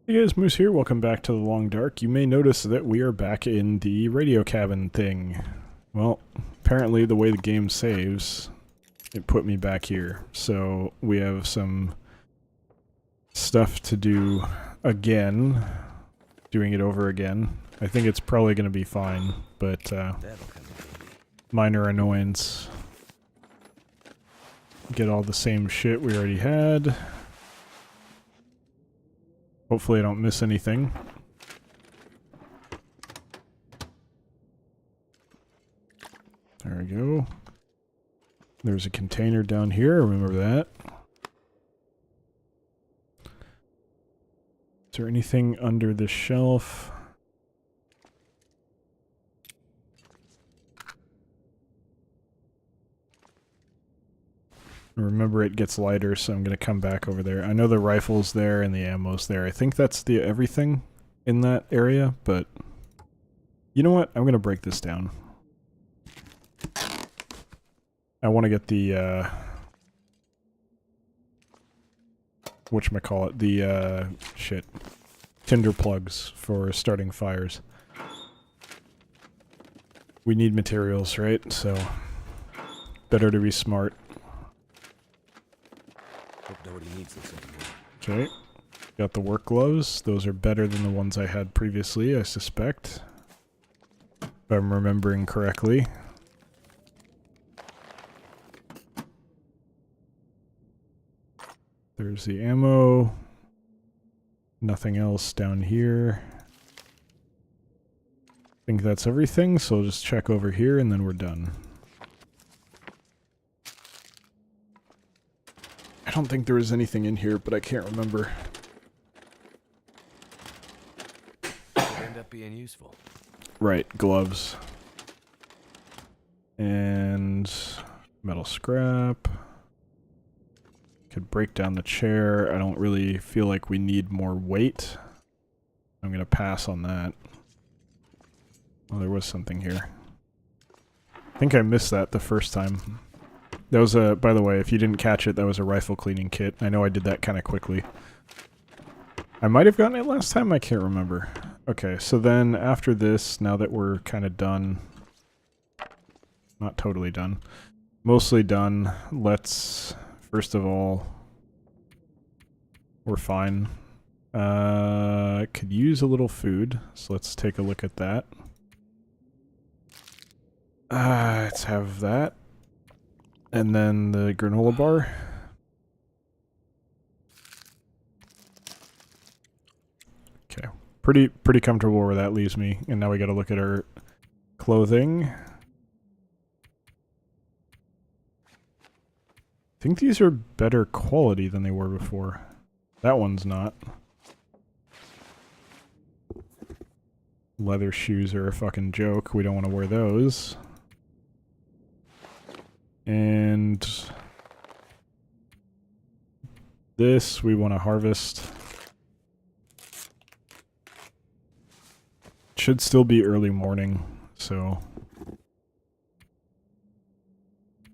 Hey guys, Moose here. Welcome back to the Long Dark. You may notice that we are back in the radio cabin thing. Well, apparently the way the game saves, it put me back here. So we have some stuff to do again. Doing it over again. I think it's probably going to be fine, but minor annoyance. Get all the same shit we already had. Hopefully I don't miss anything. There we go. There's a container down here, remember that. Is there anything under the shelf? Remember, it gets lighter, so I'm going to come back over there. I know the rifle's there and the ammo's there. I think that's the everything in that area, but you know what? I'm going to break this down. I want to get the, whatchamacallit, the, tinder plugs for starting fires. We need materials, right? So, better to be smart. Hope nobody needs this anymore. Okay. Got the work gloves. Those are better than the ones I had previously, I suspect. If I'm remembering correctly. There's the ammo. Nothing else down here. I think that's everything, so I'll just check over here and then we're done. I don't think there was anything in here, but I can't remember. Could end up being useful. Right, gloves. And metal scrap. Could break down the chair. I don't really feel like we need more weight. I'm gonna pass on that. Oh, there was something here. I think I missed that the first time. That was a, by the way, if you didn't catch it, that was a rifle cleaning kit. I know I did that kind of quickly. I might have gotten it last time, I can't remember. Okay, so then after this, now that we're kind of done, not totally done, mostly done, let's, first of all, we're fine. Could use a little food, so let's take a look at that. Let's have that. And then the granola bar. Okay. Pretty comfortable where that leaves me. And now we gotta look at our clothing. I think these are better quality than they were before. That one's not. Leather shoes are a fucking joke. We don't want to wear those. And this we want to harvest. Should still be early morning, so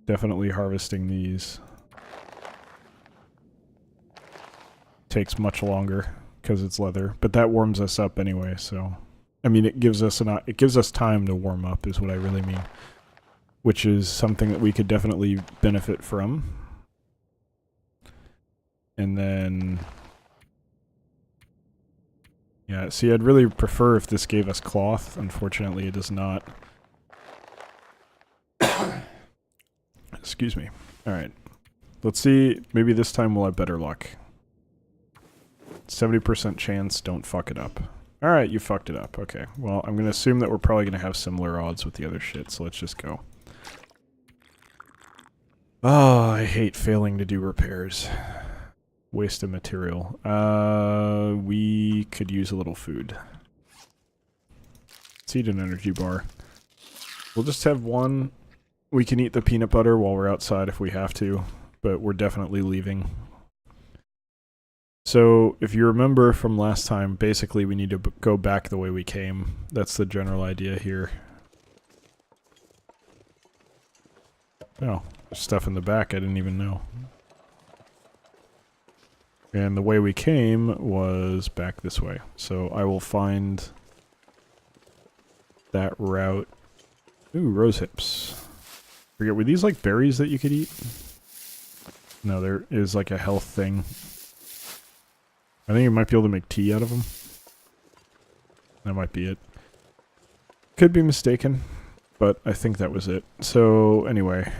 definitely harvesting these. Takes much longer because it's leather, but that warms us up anyway, so I mean it gives us time to warm up is what I really mean. Which is something that we could definitely benefit from. And then... yeah, see, I'd really prefer if this gave us cloth. Unfortunately, it does not. Excuse me. Alright. Let's see. Maybe this time we'll have better luck. 70% chance, don't fuck it up. Alright, you fucked it up. Okay. Well, I'm going to assume that we're probably going to have similar odds with the other shit, so let's just go. Oh, I hate failing to do repairs. Waste of material. We could use a little food. Let's eat an energy bar. We'll just have one. We can eat the peanut butter while we're outside if we have to, but we're definitely leaving. So, if you remember from last time, basically we need to go back the way we came. That's the general idea here. Oh. Stuff in the back I didn't even know. And the way we came was back this way. So I will find that route. Ooh, rose hips. Forget, were these like berries that you could eat? No, there is like a health thing. I think you might be able to make tea out of them. That might be it. Could be mistaken, but I think that was it. So, anyway.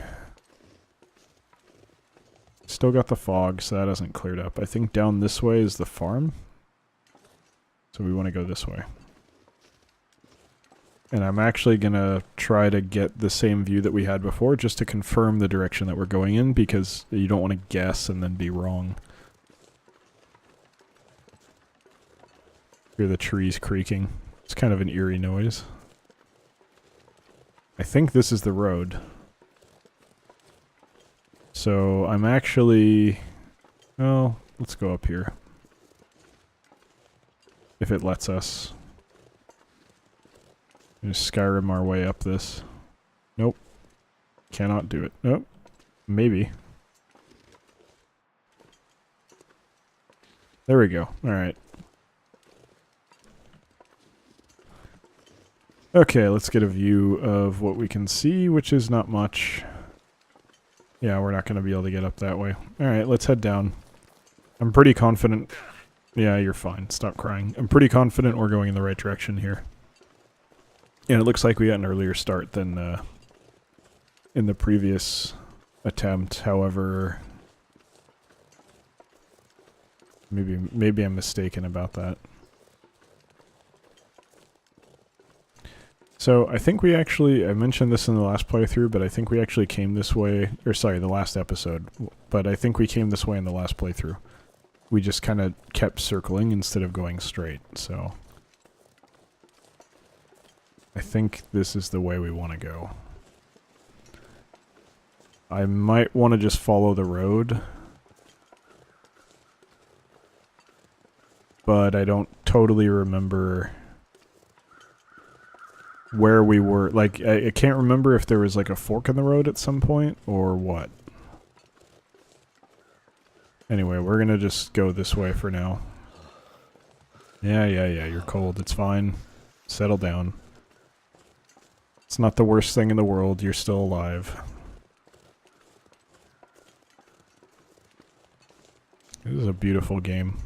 Still got the fog, so that hasn't cleared up. I think down this way is the farm. So we want to go this way. And I'm actually going to try to get the same view that we had before, just to confirm the direction that we're going in, because you don't want to guess and then be wrong. Hear the trees creaking. It's kind of an eerie noise. I think this is the road. So I'm actually... well, let's go up here. If it lets us. Just Skyrim our way up this. Nope. Cannot do it. Nope. Maybe. There we go. Alright. Okay, let's get a view of what we can see, which is not much. Yeah, we're not going to be able to get up that way. Alright, let's head down. I'm pretty confident... yeah, you're fine. Stop crying. I'm pretty confident we're going in the right direction here. And it looks like we got an earlier start than in the previous attempt. However, maybe I'm mistaken about that. So I think we actually, I mentioned this in the last playthrough, but I think we actually came this way, or sorry, the last episode, but I think we came this way in the last playthrough. We just kind of kept circling instead of going straight, so I think this is the way we want to go. I might want to just follow the road, but I don't totally remember where we were. Like, I can't remember if there was like a fork in the road at some point or what. Anyway, we're gonna just go this way for now. Yeah, you're cold. It's fine. Settle down. It's not the worst thing in the world. You're still alive. This is a beautiful game.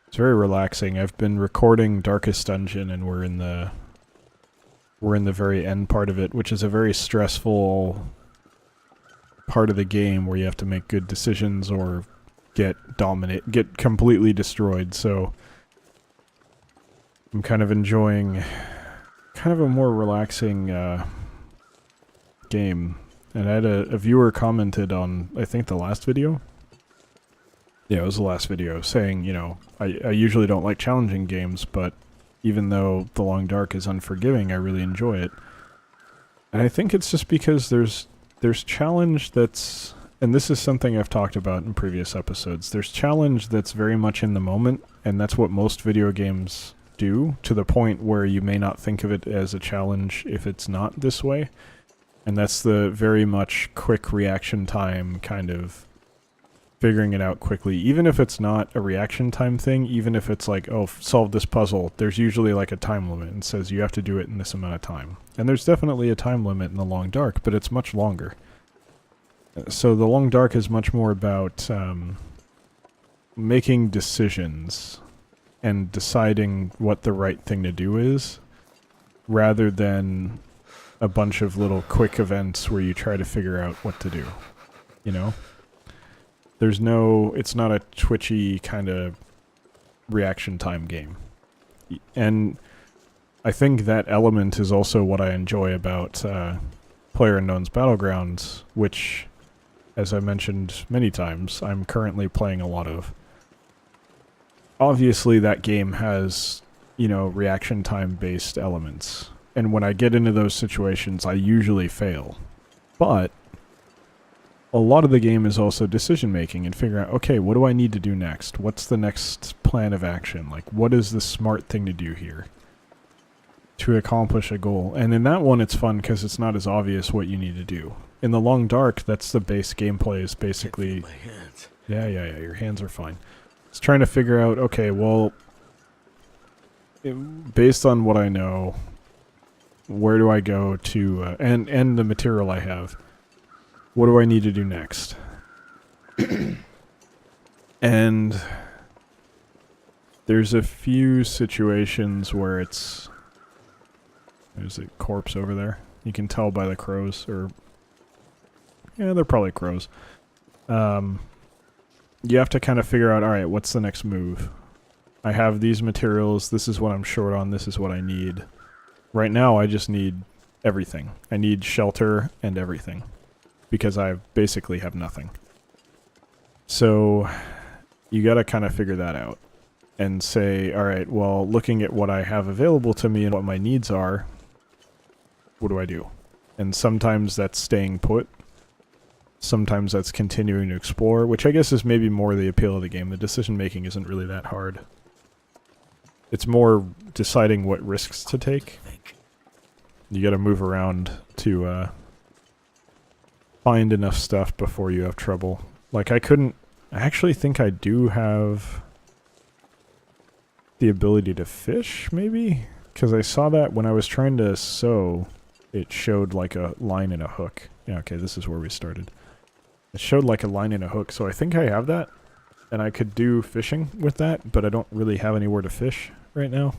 It's very relaxing. I've been recording Darkest Dungeon, and we're in the very end part of it, which is a very stressful part of the game where you have to make good decisions or get completely destroyed. So I'm kind of enjoying kind of a more relaxing game. And I had a viewer commented on, I think, the last video. Yeah, it was the last video, saying, you know, I usually don't like challenging games, but even though The Long Dark is unforgiving, I really enjoy it. And I think it's just because there's challenge that's, and this is something I've talked about in previous episodes, there's challenge that's very much in the moment, and that's what most video games do, to the point where you may not think of it as a challenge if it's not this way. And that's the very much quick reaction time kind of figuring it out quickly. Even if it's not a reaction time thing, even if it's like, oh, solve this puzzle, there's usually like a time limit and says you have to do it in this amount of time. And there's definitely a time limit in The Long Dark, but it's much longer. So The Long Dark is much more about making decisions and deciding what the right thing to do is, rather than a bunch of little quick events where you try to figure out what to do, you know? It's not a twitchy kind of reaction time game. And I think that element is also what I enjoy about PlayerUnknown's Battlegrounds, which, as I mentioned many times, I'm currently playing a lot of. Obviously, that game has, you know, reaction time based elements. And when I get into those situations, I usually fail. But a lot of the game is also decision making and figuring out, okay, what do I need to do next? What's the next plan of action? Like, what is the smart thing to do here to accomplish a goal? And in that one, it's fun because it's not as obvious what you need to do. In The Long Dark, that's the base gameplay is basically... My hands. Yeah, your hands are fine. It's trying to figure out, okay, well, based on what I know, where do I go to, and the material I have, what do I need to do next? And there's a few situations where it's... There's a corpse over there. You can tell by the crows, or... Yeah, they're probably crows. You have to kind of figure out, alright, what's the next move? I have these materials, this is what I'm short on, this is what I need. Right now, I just need everything. I need shelter and everything. Because I basically have nothing. So, you gotta kind of figure that out. And say, alright, well, looking at what I have available to me and what my needs are, what do I do? And sometimes that's staying put. Sometimes that's continuing to explore, which I guess is maybe more the appeal of the game. The decision making isn't really that hard. It's more deciding what risks to take. You gotta move around to find enough stuff before you have trouble. Like I actually think I do have the ability to fish, maybe? Because I saw that when I was trying to sew, it showed like a line and a hook. Yeah, okay, this is where we started. It showed like a line and a hook, so I think I have that. And I could do fishing with that, but I don't really have anywhere to fish right now.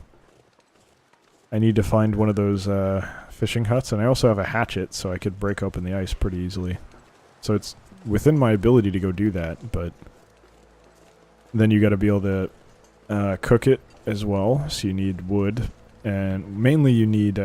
I need to find one of those fishing huts, and I also have a hatchet, so I could break open the ice pretty easily. So it's within my ability to go do that, but then you gotta be able to cook it as well, so you need wood, and mainly you need...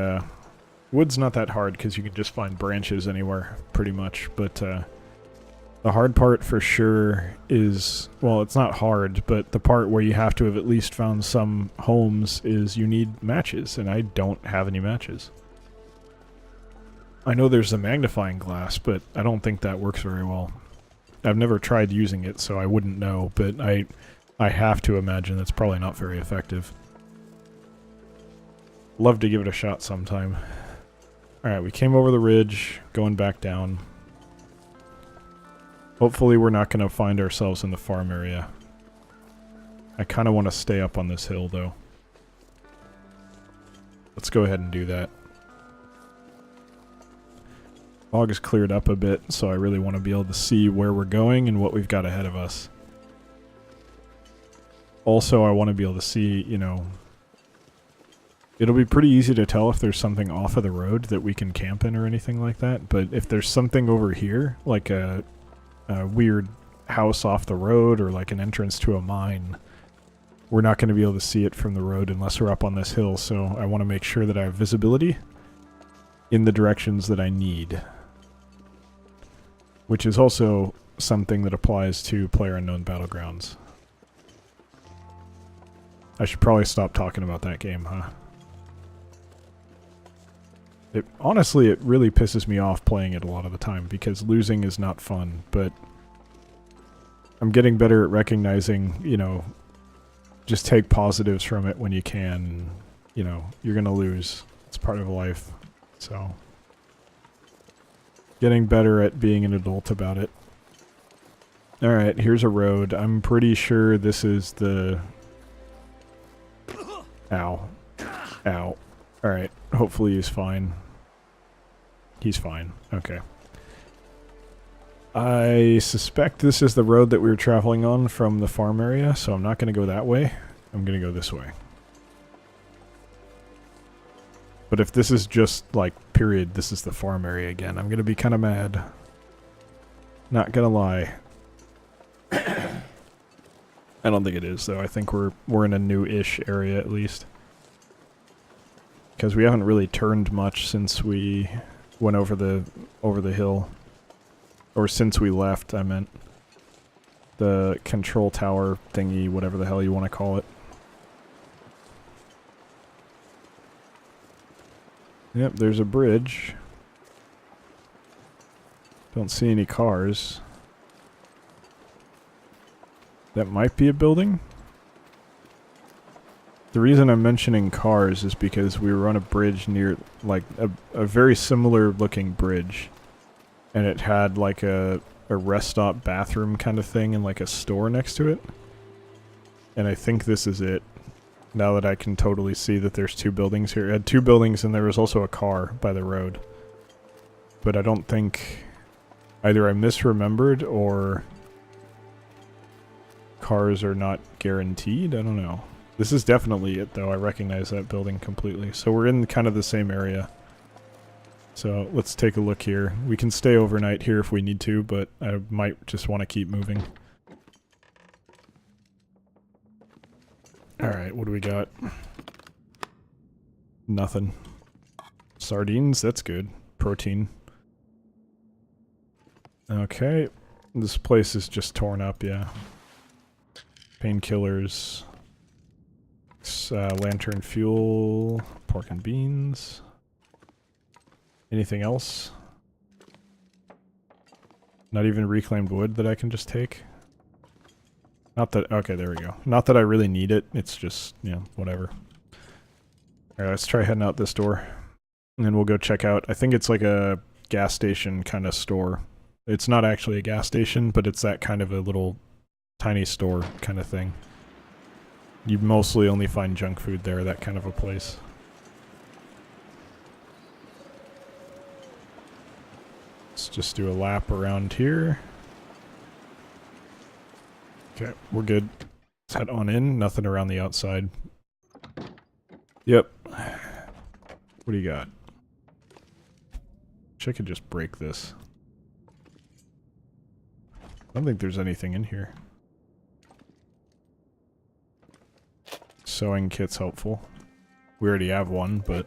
wood's not that hard, because you can just find branches anywhere, pretty much, but the hard part for sure is... Well, it's not hard, but the part where you have to have at least found some homes is you need matches, and I don't have any matches. I know there's a magnifying glass, but I don't think that works very well. I've never tried using it, so I wouldn't know, but I have to imagine that's probably not very effective. Love to give it a shot sometime. Alright, we came over the ridge, going back down. Hopefully we're not going to find ourselves in the farm area. I kind of want to stay up on this hill, though. Let's go ahead and do that. Fog is cleared up a bit, so I really want to be able to see where we're going and what we've got ahead of us. Also, I want to be able to see, you know... It'll be pretty easy to tell if there's something off of the road that we can camp in or anything like that, but if there's something over here, like a weird house off the road or like an entrance to a mine, we're not going to be able to see it from the road unless we're up on this hill, so I want to make sure that I have visibility in the directions that I need. Which is also something that applies to PlayerUnknown Battlegrounds. I should probably stop talking about that game, huh? Honestly, it really pisses me off playing it a lot of the time, because losing is not fun, but I'm getting better at recognizing, you know, just take positives from it when you can. You know, you're gonna lose. It's part of life, so... Getting better at being an adult about it. Alright, here's a road. I'm pretty sure this is the... Ow. Ow. Alright, hopefully he's fine. He's fine. Okay. I suspect this is the road that we were traveling on from the farm area, so I'm not going to go that way. I'm going to go this way. But if this is just, like, period, this is the farm area again, I'm going to be kind of mad. Not going to lie. I don't think it is, though. I think we're in a new-ish area, at least. Because we haven't really turned much since we went over the hill. Or since we left, I meant. The control tower thingy, whatever the hell you want to call it. Yep, there's a bridge. Don't see any cars. That might be a building. The reason I'm mentioning cars is because we were on a bridge near, like, a very similar looking bridge. And it had, like, a rest stop bathroom kind of thing and, like, a store next to it. And I think this is it. Now that I can totally see that there's 2 buildings here. I had 2 buildings and there was also a car by the road. But I don't think... Either I misremembered or... Cars are not guaranteed? I don't know. This is definitely it though. I recognize that building completely. So we're in kind of the same area. So let's take a look here. We can stay overnight here if we need to, but I might just want to keep moving. Alright, what do we got? Nothing. Sardines, that's good. Protein. Okay. This place is just torn up, yeah. Painkillers. Lantern fuel. Pork and beans. Anything else? Not even reclaimed wood that I can just take? Not that... Okay, there we go. Not that I really need it. It's just, you know, whatever. Alright, let's try heading out this door. And then we'll go check out... I think it's like a gas station kind of store. It's not actually a gas station, but it's that kind of a little tiny store kind of thing. You mostly only find junk food there, that kind of a place. Let's just do a lap around here. Okay, we're good. Let's head on in. Nothing around the outside. Yep. What do you got? Wish I could just break this. I don't think there's anything in here. Sewing kit's helpful. We already have one, but...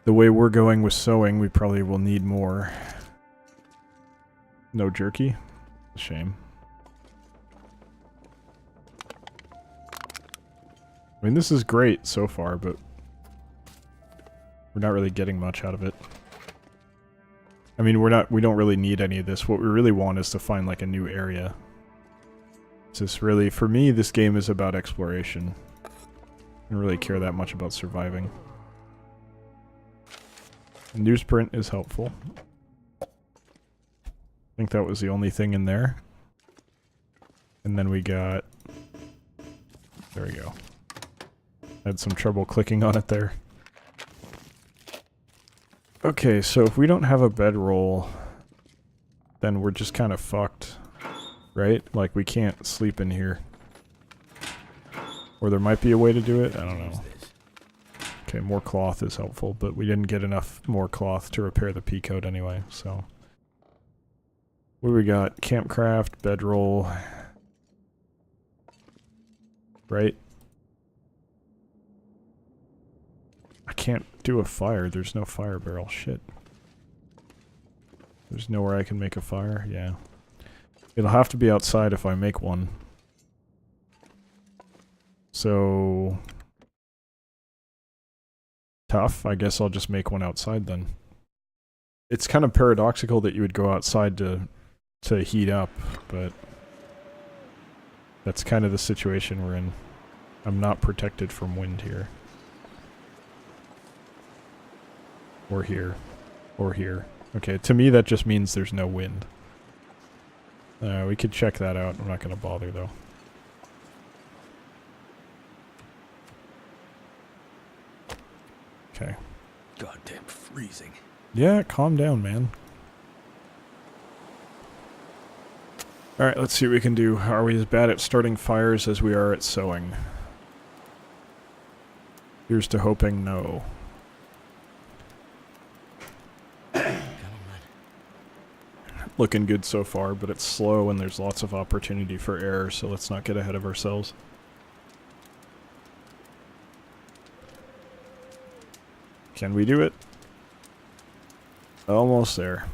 the way we're going with sewing, we probably will need more. No jerky? A shame. I mean, this is great so far, but... we're not really getting much out of it. I mean, we don't really need any of this. What we really want is to find, like, a new area. It's just really, for me, this game is about exploration. I don't really care that much about surviving. Newsprint is helpful. I think that was the only thing in there. And then we got... there we go. Had some trouble clicking on it there. Okay, so if we don't have a bedroll, then we're just kind of fucked, right? Like, we can't sleep in here. Or there might be a way to do it, I don't know. Okay, more cloth is helpful, but we didn't get enough more cloth to repair the pea coat anyway, so... what do we got? Campcraft, bedroll... right? I can't do a fire. There's no fire barrel. Shit. There's nowhere I can make a fire? Yeah. It'll have to be outside if I make one. So... tough. I guess I'll just make one outside then. It's kind of paradoxical that you would go outside to heat up, but... that's kind of the situation we're in. I'm not protected from wind here. Or here. Or here. Okay, to me that just means there's no wind. We could check that out. I'm not going to bother though. Okay. Goddamn freezing. Yeah, calm down, man. Alright, let's see what we can do. Are we as bad at starting fires as we are at sewing? Here's to hoping no. Looking good so far, but it's slow and there's lots of opportunity for error, so let's not get ahead of ourselves. Can we do it? Almost there.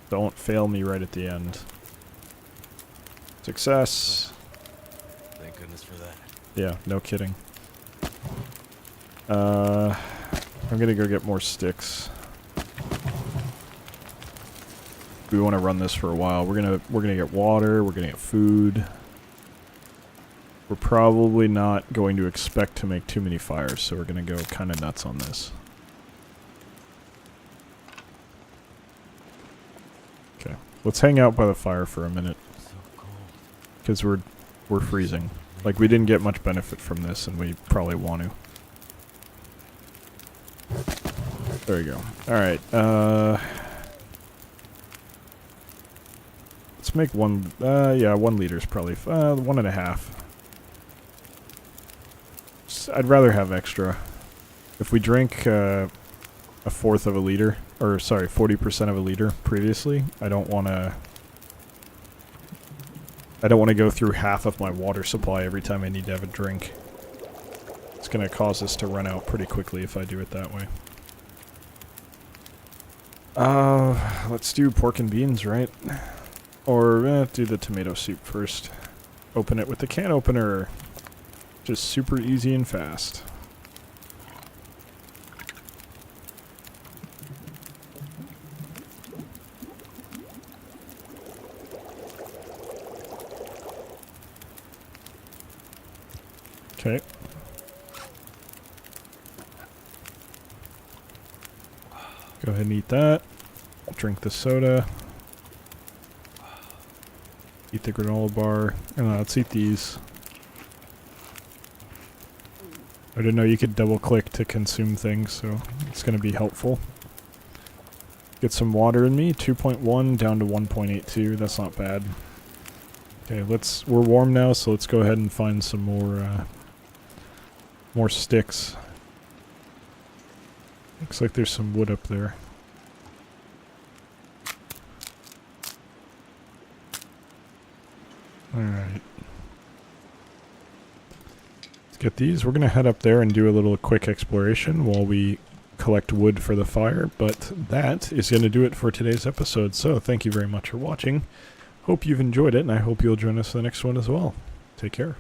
Don't fail me right at the end. Success! Thank goodness for that. Yeah, no kidding. I'm gonna go get more sticks. We want to run this for a while. We're gonna get water, we're gonna get food. We're probably not going to expect to make too many fires, so we're gonna go kind of nuts on this. Okay, let's hang out by the fire for a minute. So cold. because we're freezing. Like, we didn't get much benefit from this, and we probably want to. There you go. Alright, let's make one, yeah, 1 liter's probably, 1.5. I'd rather have extra. If we drink, a fourth of a liter, or sorry, 40% of a liter previously, I don't want to go through half of my water supply every time I need to have a drink. It's going to cause us to run out pretty quickly if I do it that way. Let's do pork and beans, right? Or do the tomato soup first. Open it with the can opener. Just super easy and fast. Okay. Go ahead and eat that. Drink the soda. Eat the granola bar. And let's eat these. I didn't know you could double click to consume things, so it's going to be helpful. Get some water in me. 2.1 down to 1.82. That's not bad. Okay, we're warm now, so let's go ahead and find some more sticks. Looks like there's some wood up there. Alright. Let's get these. We're going to head up there and do a little quick exploration while we collect wood for the fire, but that is going to do it for today's episode. So thank you very much for watching. Hope you've enjoyed it, and I hope you'll join us for the next one as well. Take care.